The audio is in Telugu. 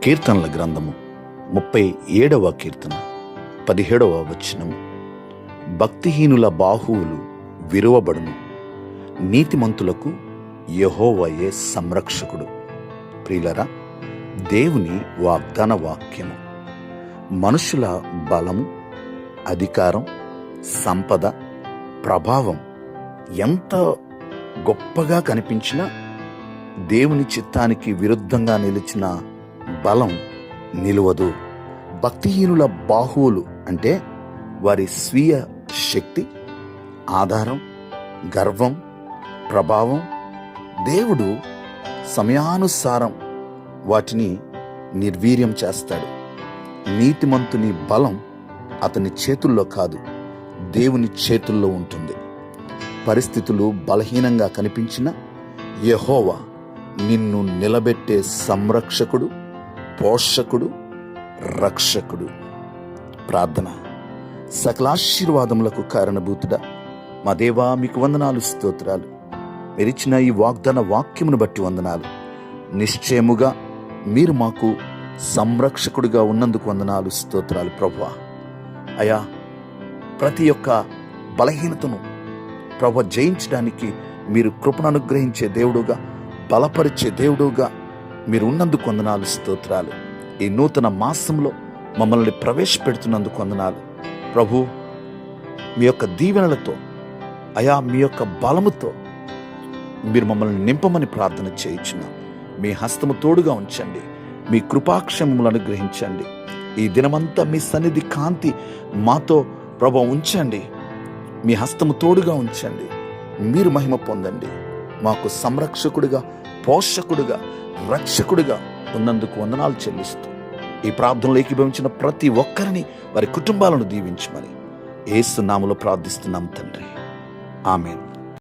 కీర్తనల గ్రంథము 37వ కీర్తన 17వ వచనము. భక్తిహీనుల బాహువులు విరువబడును, నీతిమంతులకు యెహోవాయే సంరక్షకుడు. ప్రియులరా, దేవుని వాగ్దాన వాక్యము మనుషుల బలము, అధికారం, సంపద, ప్రభావం ఎంత గొప్పగా కనిపించినా దేవుని చిత్తానికి విరుద్ధంగా నిలిచిన బలం నిలువదు. భక్తిహీనుల బాహువులు అంటే వారి స్వీయ శక్తి, ఆధారం, గర్వం, ప్రభావం దేవుడు సమయానుసారం వాటిని నిర్వీర్యం చేస్తాడు. నీతిమంతుని బలం అతని చేతుల్లో కాదు, దేవుని చేతుల్లో ఉంటుంది. పరిస్థితులు బలహీనంగా కనిపించిన యెహోవా నిన్ను నిలబెట్టే సంరక్షకుడు, పోషకుడు, రక్షకుడు. ప్రార్థన. సకలాశీర్వాదములకు కారణభూతుడా మా దేవా, మీకు వందనాలు, స్తోత్రాలు. మీరిచ్చిన ఈ వాగ్దాన వాక్యమును బట్టి వందనాలు. నిశ్చయముగా మీరు మాకు సంరక్షకుడిగా ఉన్నందుకు వందనాలు, స్తోత్రాలు ప్రభువా. అయా, ప్రతి ఒక్క బలహీనతను ప్రభువా జయించడానికి మీరు కృపను అనుగ్రహించే దేవుడుగా, బలపరిచే దేవుడుగా మీరు ఉన్నందుకు వందనాలు, స్తోత్రాలు. ఈ నూతన మాసంలో మమ్మల్ని ప్రవేశపెడుతున్నందుకు వందనాలు ప్రభు. మీ యొక్క దీవెనలతో, అయా మీ యొక్క బలముతో మీరు మమ్మల్ని నింపమని ప్రార్థన చేయించున్నాం. మీ హస్తము తోడుగా ఉంచండి, మీ కృపాక్షేమములు అనుగ్రహించండి. ఈ దినమంతా మీ సన్నిధి కాంతి మాతో ప్రభు ఉంచండి. మీ హస్తము తోడుగా ఉంచండి. మీరు మహిమ పొందండి. మాకు సంరక్షకుడిగా, పోషకుడిగా, రక్షకుడిగా ఉన్నందుకు వందనాలు చెల్లిస్తూ ఈ ప్రార్థనలో ఏకీభవించిన ప్రతి ఒక్కరిని, వారి కుటుంబాలను దీవించమని యేసు నామములో ప్రార్థిస్తున్నాం తండ్రి. ఆమేన్.